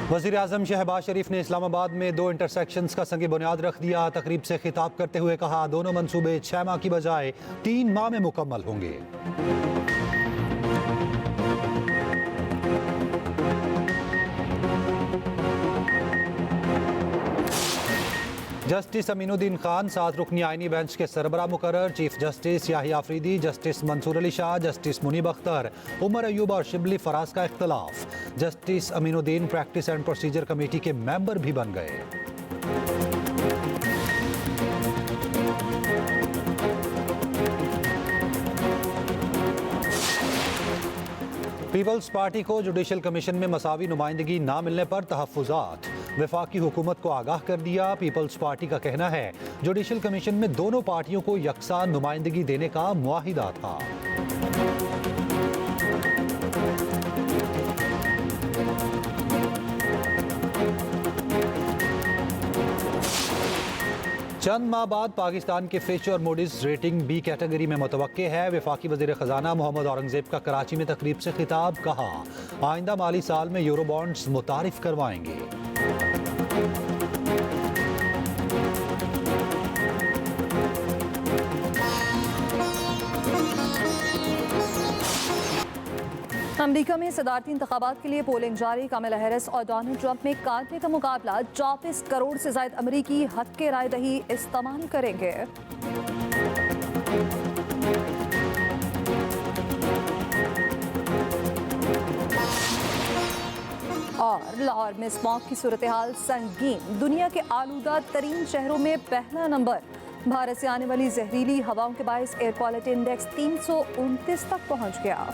वज़ीर आज़म शहबाज शरीफ ने इस्लामाबाद में 2 इंटरसेक्शंस का संग बुनियाद रख दिया। तकरीब से खिताब करते हुए कहा, दोनों मंसूबे 6 माह की बजाय 3 माह में मुकम्मल होंगे। जस्टिस अमीनुद्दीन खान 7 रुकनी आईनी बेंच के सरबरा मुकर्रर। Chief justice Yahya Afridi, justice Mansoor Ali Shah, justice Munib Akhtar, Umar Ayub और शिबली फराज का इख्तलाफ। Justice Aminuddin practice and procedure committee के मेंबर भी बन गए। पीपल्स पार्टी को जुडिशल कमीशन में मसावी नुमाइंदगी ना मिलने पर तहफ्फुज़ात। वफाकी हुकूमत को आगाह कर दिया। पीपल्स पार्टी का कहना है, जुडिशल कमीशन में दोनों पार्टियों को यकसा नुमाइंदगी देने का मुआहिदा था। चंद माह बाद पाकिस्तान के फिच और मूडीज रेटिंग बी कैटेगरी में मुतवक्के है। वफाकी वज़ीर ख़जाना मोहम्मद औरंगज़ेब का कराची में तकरीब से खिताब। कहा, आइंदा माली साल में यूरो बॉन्ड्स मुतारिफ करवाएंगे। अमेरिका में सदारती इंतखाबात के लिए पोलिंग जारी। कमला हैरिस और डोनाल्ड ट्रंप में कांटे का मुकाबला। 34 करोड़ से ज्यादा अमरीकी हक के राय दही इस्तेमाल करेंगे। और लाहौर में स्मॉग की सूरत हाल संगीन। दुनिया के आलूदा तरीन शहरों में पहला नंबर। भारत से आने वाली जहरीली हवाओं के बायस एयर क्वालिटी इंडेक्स 329 तक पहुंच गया।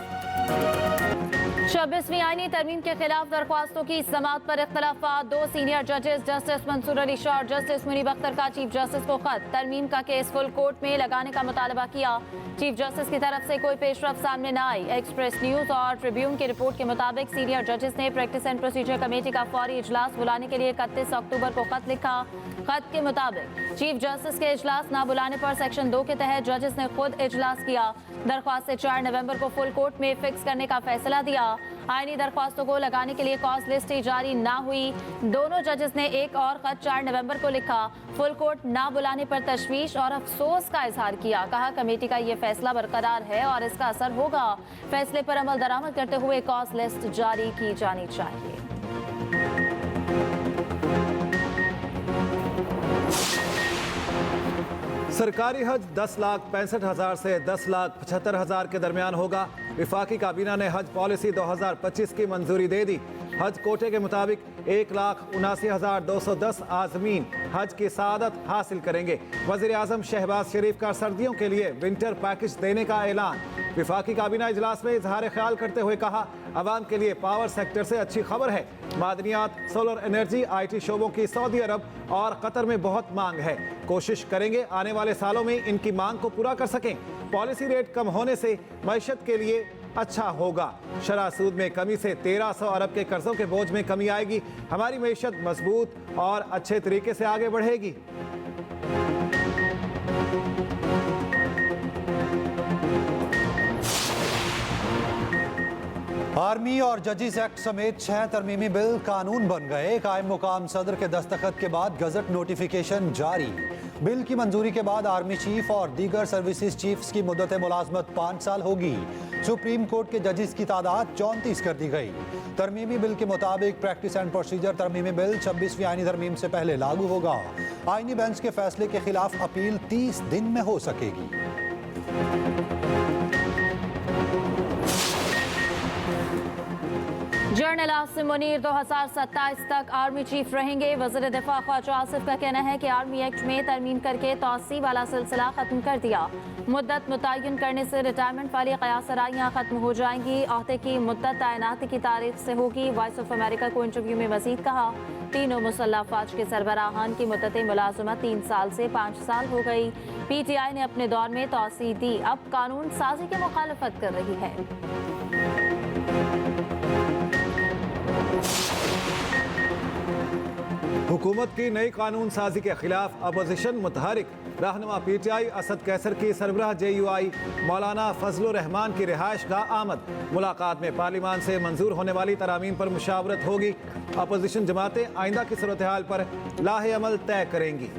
26वीं आईनी तरमीम के खिलाफ दरख्वास्तों की समाअत पर इख्तलाफात। 2 सीनियर जजेस जस्टिस मंसूर अली शाह और जस्टिस मुनीब अख्तर का चीफ जस्टिस को खत। तरमीम का केस फुल कोर्ट में लगाने का मुतालबा किया। चीफ जस्टिस की तरफ से कोई पेशरफ सामने न आई। एक्सप्रेस न्यूज और ट्रिब्यून की रिपोर्ट के मुताबिक सीनियर जजेस ने प्रैक्टिस एंड प्रोसीजर कमेटी का फौरी इजलास बुलाने के लिए 31 अक्टूबर को खत लिखा। खत के मुताबिक चीफ जस्टिस के इजलास न बुलाने पर सेक्शन 2 के तहत जजेस ने खुद इजलास किया। दरख्वास्त से 4 नवंबर को फुल कोर्ट में फिक्स करने का फैसला दिया। आईनी दरख्वास्तों को लगाने के लिए कॉज लिस्ट जारी ना हुई। दोनों जजेस ने एक और खत 4 नवंबर को लिखा। फुल कोर्ट ना बुलाने पर तशवीश और अफसोस का इजहार किया। कहा, कमेटी का ये फैसला बरकरार है और इसका असर होगा। फैसले पर अमल दरामद करते हुए कॉज लिस्ट जारी की जानी चाहिए। सरकारी हज 10,65,000 से 10,75,000 के दरमियान होगा। वफाकी काबीना ने हज पॉलिसी 2025 की मंजूरी दे दी। हज कोटे के मुताबिक 1,79,210 आज़मीन हज की सआदत हासिल करेंगे। वज़ीर आज़म शहबाज शरीफ का सर्दियों के लिए विंटर पैकेज देने का ऐलान। वफाकी काबीना इजलास में इजहार ख्याल करते हुए कहा, अवाम के लिए पावर सेक्टर से अच्छी खबर है। मादनियात, सोलर एनर्जी, IT शोबों की सऊदी अरब और कतर में बहुत मांग है। कोशिश करेंगे आने वाले सालों में इनकी मांग को पूरा कर सकें। पॉलिसी रेट कम होने से मईशत के लिए अच्छा होगा। शरह सूद में कमी से 1300 अरब के कर्जों के बोझ में कमी आएगी। हमारी मईशत मजबूत और अच्छे तरीके से आगे बढ़ेगी। आर्मी और जजिस एक्ट समेत 6 तरमीमी बिल कानून बन गए। कायम मुकाम सदर के दस्तखत के बाद गजट नोटिफिकेशन जारी। बिल की मंजूरी के बाद आर्मी चीफ और दीगर सर्विसेज चीफ्स की मुद्दत मुलाजमत 5 साल होगी। सुप्रीम कोर्ट के जजिस की तादाद 34 कर दी गई। तरमीमी बिल के मुताबिक प्रैक्टिस एंड प्रोसीजर तरमीमी बिल 26वीं आईनी तरमीम से पहले लागू होगा। आईनी बेंच के फैसले के खिलाफ अपील 30 दिन में हो सकेगी। जनरल आसिम मुनीर 2027 तक आर्मी चीफ रहेंगे। वज़ीर दिफा ख्वाजा आसिफ का कहना है कि आर्मी एक्ट में तरमीम करके तौसी वाला सिलसिला खत्म कर दिया। मुद्दत मुतय्यन करने से रिटायरमेंट वाली क़यासराइयाँ खत्म हो जाएंगी। अहदे की मुद्दत तैनाती की तारीख से होगी। वॉइस ऑफ अमेरिका को इंटरव्यू में मजीद कहा, तीनों मुसल्लह फ़ौज के सरबराहान की मुद्दत मुलाजमत 3 साल से 5 साल हो गई। PTI ने अपने दौर में तौसी दी, अब कानून साजी की मुखालफत कर रही है। हुकूमत की नई कानून साजी के खिलाफ अपोजिशन मुतहरिक। रहनुमा PTI असद कैसर की सरबराह JUI मौलाना फजलुर रहमान की रिहाइश गाह आमद। मुलाकात में पार्लिमान से मंजूर होने वाली तरामीम पर मुशावरत होगी। अपोजिशन जमातें आइंदा की सूरत हाल पर लाहे अमल तय करेंगी।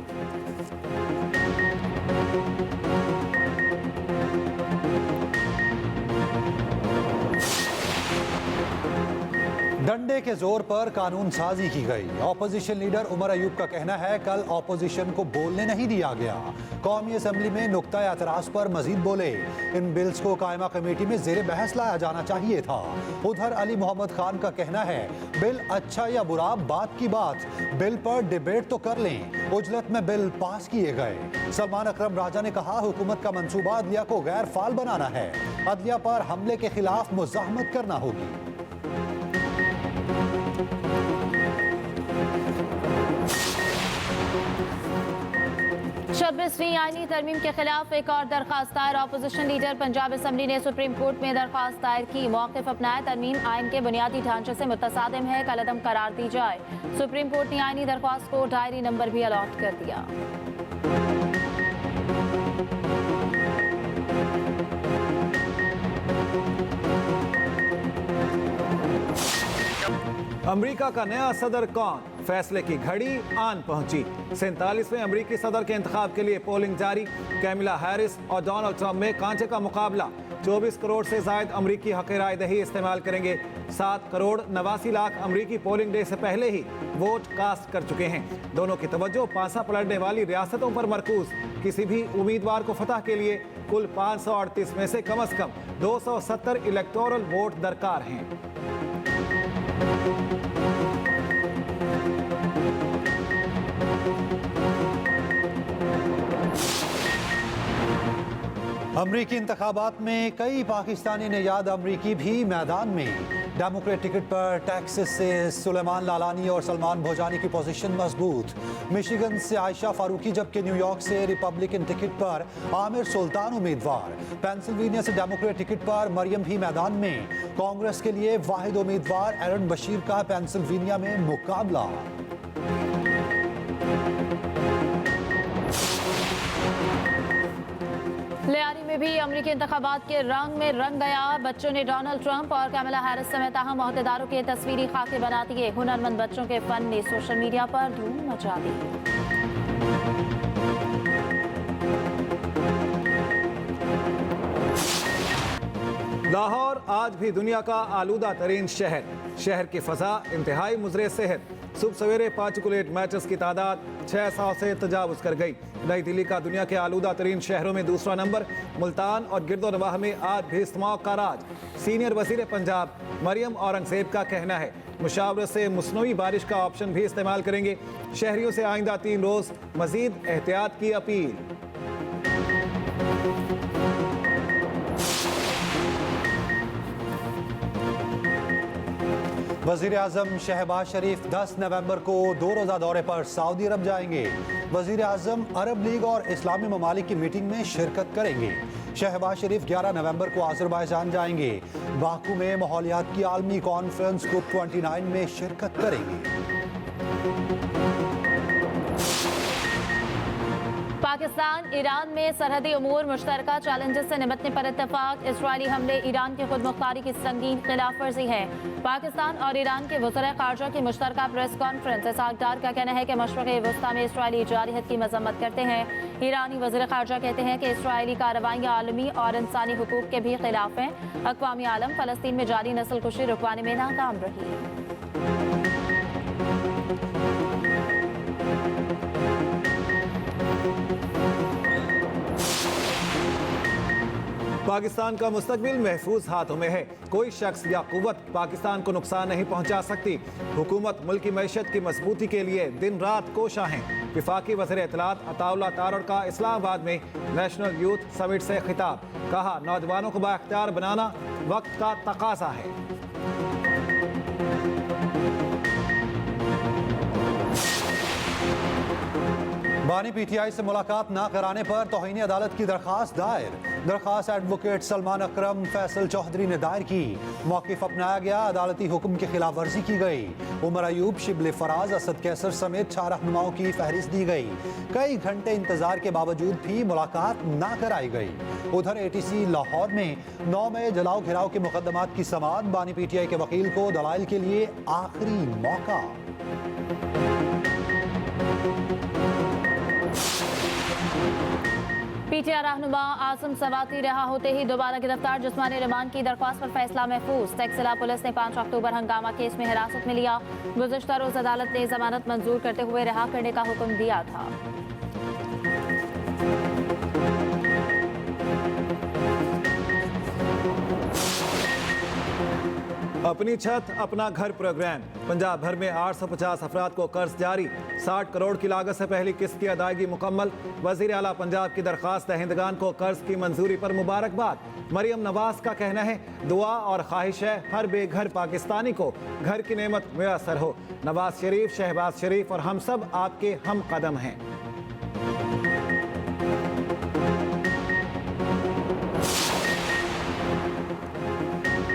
डंडे के जोर पर कानून साजी की गई। ऑपोजिशन लीडर उमर अयूब का कहना है कल ऑपोजिशन को बोलने नहीं दिया गया। कौमी असेंबली में नुक्ता एतराज पर मजीद बोले इन बिल्स को कायमा कमेटी में जेर बहस लाया जाना चाहिए था। उधर अली मोहम्मद खान का कहना है बिल अच्छा या बुरा बात की बात, बिल पर डिबेट तो कर लें। उजलत में बिल पास किए गए। सलमान अकरम राजा ने कहा हुकूमत का मंसूबा अदलिया को गैर फाल बनाना है। अदलिया पर हमले के खिलाफ मुज़ाहमत करना होगी। 26वीं आईनी तरमीम के खिलाफ एक और दरखास्त दायर। अपोजिशन लीडर पंजाब असम्बली ने सुप्रीम कोर्ट में दरखास्त दायर की। मौक़िफ़ अपनाया तरमीम आइन के बुनियादी ढांचे से मुतसादिम है, कलअदम करार दी जाए। सुप्रीम कोर्ट ने आईनी दरख्वास्त को डायरी नंबर भी अलॉट कर दिया। अमेरिका का नया सदर कौन, फैसले की घड़ी आन पहुंची। 47वें अमेरिकी सदर के इंतखाब के लिए पोलिंग जारी। कैमिला हैरिस और डोनाल्ड ट्रंप में कांचे का मुकाबला। 24 करोड़ से जायद अमेरिकी हक़ राय दही इस्तेमाल करेंगे। 7 करोड़ 89 लाख अमेरिकी पोलिंग डे से पहले ही वोट कास्ट कर चुके हैं। दोनों की तवज्जो पासा पलटने वाली रियासतों पर मरकूज। किसी भी उम्मीदवार को फतह के लिए कुल 538 में से कम 270 इलेक्टोरल वोट दरकार हैं। अमरीकी इंतखाबात में कई पाकिस्तानी नियाद अमरीकी भी मैदान में। डेमोक्रेट टिकट पर टेक्सास से सुलेमान लालानी और सलमान भोजानी की पोजीशन मजबूत। मिशिगन से आयशा फारूकी, जबकि न्यूयॉर्क से रिपब्लिकन टिकट पर आमिर सुल्तान उम्मीदवार। पेंसिल्वेनिया से डेमोक्रेट टिकट पर मरियम भी मैदान में। कांग्रेस के लिए वाहिद उम्मीदवार एरन बशीर का पेंसिल्वेनिया में मुकाबला। लियारी में भी अमरीकी इंतखाबात के रंग में रंग गया। बच्चों ने डोनाल्ड ट्रंप और कैमिला हैरिस समेत अहम ओहदेदारों के तस्वीरी खाके बना दिए। हुनरमंद बच्चों के फन ने सोशल मीडिया पर धूम मचा दी। लाहौर आज भी दुनिया का आलूदा तरीन शहर। शहर की फजा इंतहाई मुजरे सेहत। सुबह सवेरे पार्टिकुलेट मैटर्स की तादाद 600 से तजावुज कर गई। नई दिल्ली का दुनिया के आलूदा तरीन शहरों में दूसरा नंबर। मुल्तान और गिरदोनवाह में आज भी स्मॉग का राज। सीनियर वजीर पंजाब मरियम औरंगजेब का कहना है मुशावरत से मुस्नवी बारिश का ऑप्शन भी इस्तेमाल करेंगे। शहरियों से आइंदा 3 रोज मजीद एहतियात की अपील। वजीर आजम शहबाज शरीफ 10 नवंबर को 2 रोज़ा दौरे पर सऊदी अरब जाएंगे। वजीर आजम अरब लीग और इस्लामी ममालिक की मीटिंग में शिरकत करेंगे। शहबाज शरीफ 11 नवंबर को आज़रबाईजान जाएंगे। बाकू में माहौलियात की आलमी कॉन्फ्रेंस COP 29 में शिरकत करेंगे। पाकिस्तान ईरान में सरहदी उमूर मुश्तरका चैलेंजेस से निपटने पर इत्तेफाक। इसराइली हमले ईरान की खुद मुख्तारी की संगीन खिलाफ वर्जी है। पाकिस्तान और ईरान के वज़ीर ख़ारजा की मुश्तरका प्रेस कॉन्फ्रेंस। इसहाक डार का कहना है कि मशरक़ वस्ता में इसराइली जारहियत की मजम्मत करते हैं। ईरानी वज़ीर ख़ारजा कहते हैं कि इसराइली कार्रवाइयाँ आलमी और इंसानी हुकूक के भी खिलाफ हैं। अक़वाम आलम फ़लस्तीन में जारी नस्ल कुशी रुकवाने में नाकाम रही। पाकिस्तान का मुस्तकबिल महफूज हाथों में है। कोई शख्स या कुव्वत पाकिस्तान को नुकसान नहीं पहुंचा सकती। हुकूमत मुल्क की मैशत की मजबूती के लिए दिन रात कोशा है। विफाकी वज़ीर इत्तलात अताउल्लाह तारड़ का इस्लामाबाद में नेशनल यूथ समिट से खिताब। कहा नौजवानों को बाख्तियार बनाना वक्त का तकाजा है। बानी पीटीआई से मुलाकात न कराने पर तौहीन अदालत की दरखास्त दायर। दरखास्त एडवोकेट सलमान अकरम फैसल चौधरी ने दायर की। मौक़िफ़ अपनाया गया, अदालती हुक्म की खिलाफ वर्जी की गई। उमर अयूब, शिबले फराज, असद कैसर समेत 6 रहनुमाओं की फहरिस्त दी गई। कई घंटे इंतजार के बावजूद भी मुलाकात न कराई गई। उधर एटीसी लाहौर में 9 मई जलाओ घिराव के मुकदमात की समाअत। बानी पीटीआई के वकील को दलाइल के लिए आखिरी मौका। पीटीआई रहनुमा आसिम सवाती रहा होते ही दोबारा गिरफ्तार। जिस्मानी रिमांड की दरख्वास्त पर फैसला महफूज। टैक्सिला पुलिस ने 5 अक्टूबर हंगामा केस में हिरासत में लिया। गुज़िश्ता रोज अदालत ने जमानत मंजूर करते हुए रिहा करने का हुक्म दिया था। अपनी छत अपना घर प्रोग्राम। पंजाब भर में 850 अफराद को कर्ज जारी। 60 करोड़ की लागत से पहली किस्त की अदायगी मुकम्मल। वजीर आला पंजाब की दरखास्त दहिंदगान को कर्ज की मंजूरी पर मुबारकबाद। मरियम नवाज का कहना है, दुआ और ख्वाहिश है हर बेघर पाकिस्तानी को घर की नेमत मुयसर हो। नवाज शरीफ, शहबाज शरीफ और हम सब आपके हम कदम हैं।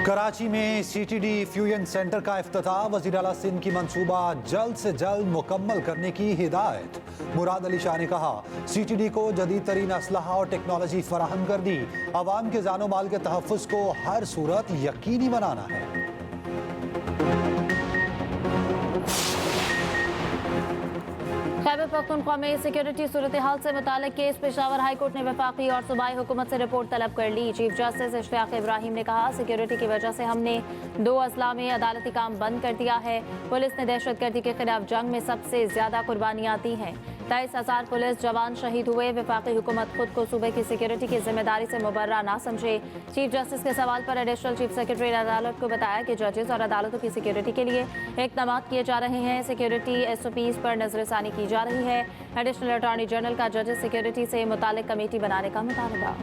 कराची में सीटीडी फ्यूजन सेंटर का इफ्तिताह। वज़ीर आला सिंध की मंसूबा जल्द से जल्द मुकम्मल करने की हिदायत। मुराद अली शाह ने कहा, सीटीडी को जदीद तरीन असलहा और टेक्नोलॉजी फराहम कर दी। आवाम के जानो माल के तहफ़्फ़ुज़ को हर सूरत यकीनी बनाना है। खैबर पख्तूनख्वा में सिक्योरिटी सूरत हाल से मुतालिक केस पेशावर हाई कोर्ट ने वफाकी और सूबाई हुकूमत से रिपोर्ट तलब कर ली। चीफ जस्टिस इश्तियाक इब्राहिम ने कहा, सिक्योरिटी की वजह से हमने 2 अजला में अदालती काम बंद कर दिया है। पुलिस ने दहशतगर्दी के खिलाफ जंग में सबसे ज्यादा कुर्बानियां दी हैं। 23,000 पुलिस जवान शहीद हुए। वफाकी हुकूमत खुद को सूबे की सिक्योरिटी की जिम्मेदारी से मुबर्रा ना समझे। चीफ जस्टिस के सवाल पर एडिशनल चीफ सेक्रेटरी ने अदालत को बताया कि जजेस और अदालतों की सिक्योरिटी के लिए इक़दाम किए जा रहे हैं। सिक्योरिटी SOPs पर नजरसानी की जा रही है। एडिशनल अटॉर्नी जनरल का जजेस सिक्योरिटी से मुतालिक कमेटी बनाने का मुतालबा।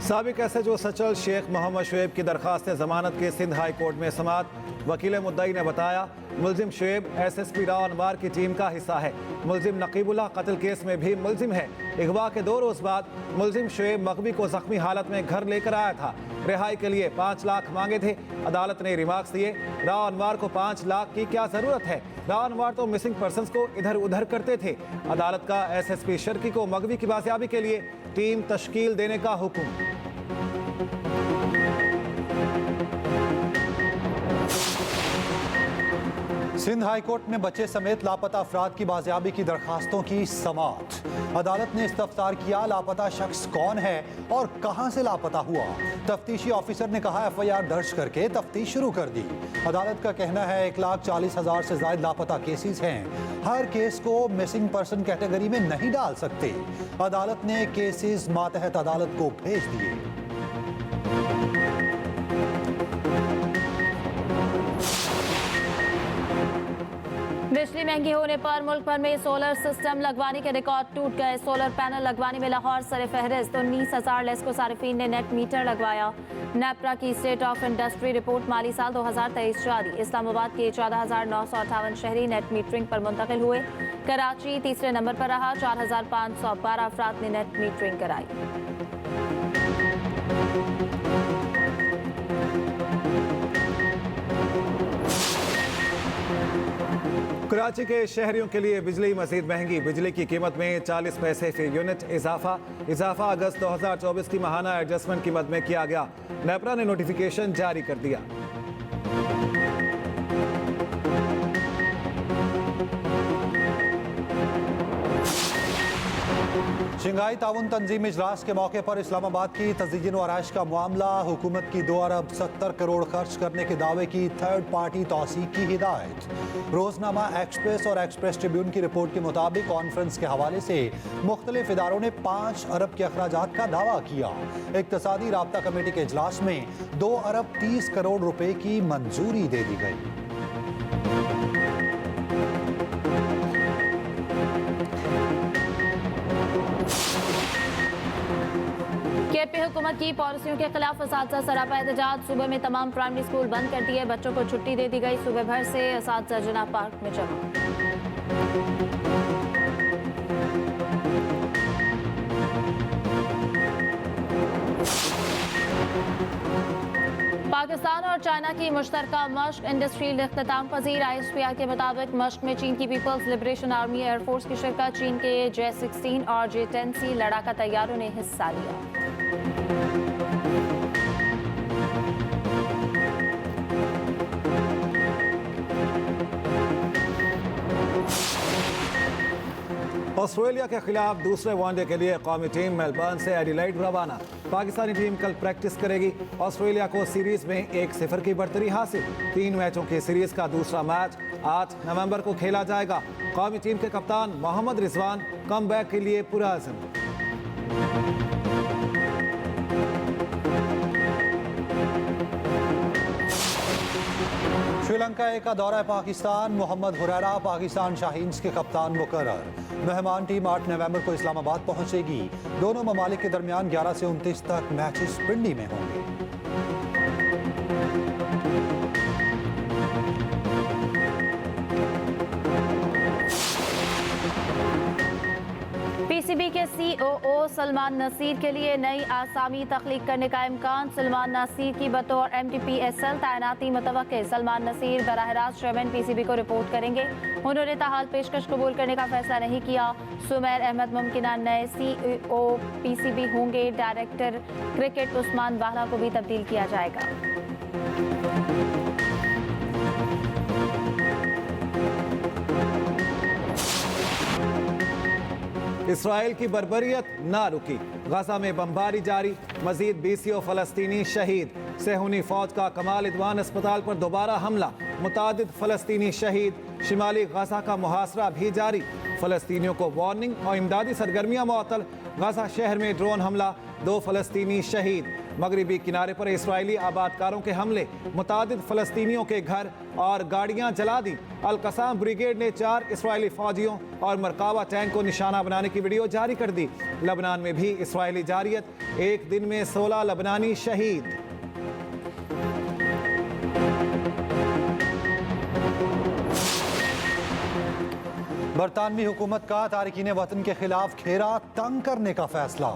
साबिक SHO सचल शेख मोहम्मद शुएब की दरखास्त जमानत के सिंध हाई कोर्ट में समाअत। वकील मुद्दई ने बताया, मुलजिम शुएब SSP राव अनवार की टीम का हिस्सा है। मुलजिम नकीबुल्लाह कत्ल केस में भी मुलजिम है। अगवा के 2 रोज बाद मुलजिम शुएब मगवी को जख्मी हालत में घर लेकर आया था। रिहाई के लिए 5 लाख मांगे थे। अदालत ने रिमार्क्स दिए, राव अनवार को 5 लाख की क्या जरूरत है। राव अनवार तो मिसिंग पर्संस को इधर उधर करते थे। अदालत का SSP शर्की को मगवी की बाजियाबी के लिए टीम तश्कील देने का हुक्म। सिंध हाई कोर्ट में बच्चे समेत लापता अफराद की बाजियाबी की दरखास्तों की समाअत। अदालत ने इस्तफ्तार किया, लापता शख्स कौन है और कहां से लापता हुआ। तफ्तीशी ऑफिसर ने कहा, FIR दर्ज करके तफ्तीश शुरू कर दी। अदालत का कहना है 1,40,000 से ज्यादा लापता केसेस हैं। हर केस को मिसिंग पर्सन कैटेगरी में नहीं डाल सकते। अदालत ने केसेस मातहत अदालत को भेज दिए। बिजली महंगी होने पर मुल्क भर में सोलर सिस्टम लगवाने के रिकॉर्ड टूट गए। सोलर पैनल लगवाने में लाहौर सरफहरिस्त। 19,000 लेस्को सारिफीन ने नेट मीटर लगवाया। नेपरा की स्टेट ऑफ इंडस्ट्री रिपोर्ट माली साल 2023 जारी। इस्लामाबाद के 14,958 शहरी नेट मीटरिंग पर मुंतकिल हुए। कराची तीसरे नंबर पर रहा। 4,512 अफराद ने नेट मीटरिंग कराई। कराची के शहरियों के लिए बिजली मजीद महंगी। बिजली की कीमत में 40 पैसे फी यूनिट इजाफा अगस्त 2024 की माहाना एडजस्टमेंट कीमत में किया गया। नेपरा ने नोटिफिकेशन जारी कर दिया। शंघाई ताउन तंजीम इजलास के मौके पर इस्लामाबाद की तज़य्युन व आराइश का मामला। हुकूमत की 2 अरब 70 करोड़ खर्च करने के दावे की थर्ड पार्टी तौसीक की हिदायत। रोजनामा एक्सप्रेस और एक्सप्रेस ट्रिब्यून की रिपोर्ट के मुताबिक कॉन्फ्रेंस के हवाले से मुख्तलिफ इदारों ने 5 अरब के अखराजात का दावा किया। इक्तसादी राब्ता कमेटी के इजलास में 2 अरब 30 करोड़ रुपए की मंजूरी दे दी गई। जेपी हुकूमत की पॉलिसियों के खिलाफ असातिज़ा सरापा एहतजाज। सुबह में तमाम प्राइमरी स्कूल बंद कर दिए, बच्चों को छुट्टी दे दी गई। सुबह भर से असातिज़ा जिन्ना पार्क में जमा। पाकिस्तान और चाइना की मुश्तरका मश्क इंडस्ट्रियल इख्तिताम पजीर। ISPR के मुताबिक मश्क में चीन की पीपल्स लिबरेशन आर्मी एयरफोर्स की शिरकत। चीन के J-16 और J-10C लड़ाका तैयारों ने हिस्सा लिया। ऑस्ट्रेलिया के खिलाफ दूसरे वनडे के लिए कौमी टीम मेलबर्न से एडिलेड रवाना। पाकिस्तानी टीम कल प्रैक्टिस करेगी। ऑस्ट्रेलिया को सीरीज में 1-0 की बढ़तरी हासिल। 3 मैचों की सीरीज का दूसरा मैच 8 नवंबर को खेला जाएगा। कौमी टीम के कप्तान मोहम्मद रिजवान कमबैक के लिए पुरअज़्म। श्रीलंका का दौरा पाकिस्तान। मोहम्मद हुरैरा पाकिस्तान शाहीन्स के कप्तान मुकर्रर। मेहमान टीम 8 नवंबर को इस्लामाबाद पहुंचेगी। दोनों ममालिक के दरमियान 11 से 29 तक मैचेस पिंडी में होंगे। PCB के COO सलमान नसीर के लिए नई आसामी तख्लीक करने का इम्कान। सलमान नसीर की बतौर MTPSL तैनाती मुतवक्के। सलमान नसीर बराह रास्त चेयरमैन PCB को रिपोर्ट करेंगे। उन्होंने ताहाल पेशकश कबूल करने का फैसला नहीं किया। सुमैर अहमद मुमकिन नए CEO PCB होंगे। डायरेक्टर क्रिकेट उस्मान वाहला को भी तब्दील किया जाएगा। इसराइल की बर्बरियत ना रुकी। गजा में बमबारी जारी। मजीद 20 फलस्तीनी शहीद। सेहूनी फौज का कमाल इदवान अस्पताल पर दोबारा हमला। मुतादिद फलस्तीनी शहीद। शिमाली गजा का मुहासरा भी जारी। फलस्तीनियों को वार्निंग और इमदादी सरगर्मियां मुअत्तल। गजा शहर में ड्रोन हमला। 2 फलस्तीनी शहीद। मगरिबी किनारे पर इसराइली आबादकारों के हमले। मुतादिद फलस्तीनियों के घर और गाड़ियां जला दी। अल-कसाम ब्रिगेड ने 4 इसराइली फौजियों और मरकावा टैंक को निशाना बनाने की वीडियो जारी कर दी। लबनान में भी इसराइली जारियत। एक दिन में 16 लबनानी शहीद। बरतानवी हुकूमत का तारिकीन वतन के खिलाफ घेरा तंग करने का फैसला।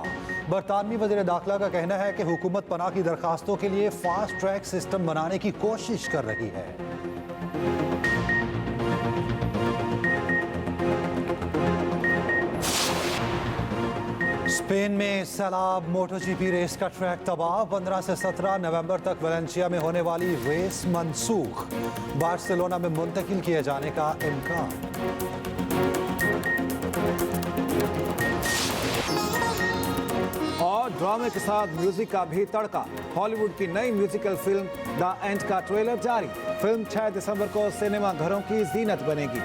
बरतानवी वज़ीर दाखिला का कहना है कि हुकूमत पनाह की दरखास्तों के लिए फास्ट ट्रैक सिस्टम बनाने की कोशिश कर रही है। स्पेन में सैलाब। MotoGP रेस का ट्रैक तबाह। 15 से 17 नवंबर तक वेलेंसिया में होने वाली रेस मनसूख। बार्सिलोना में मुंतकिल किए जाने का इम्कान। और ड्रामे के साथ म्यूजिक का भी तड़का। हॉलीवुड की नई म्यूजिकल फिल्म द एंड का ट्रेलर जारी। फिल्म 6 दिसंबर को सिनेमा घरों की जीनत बनेगी।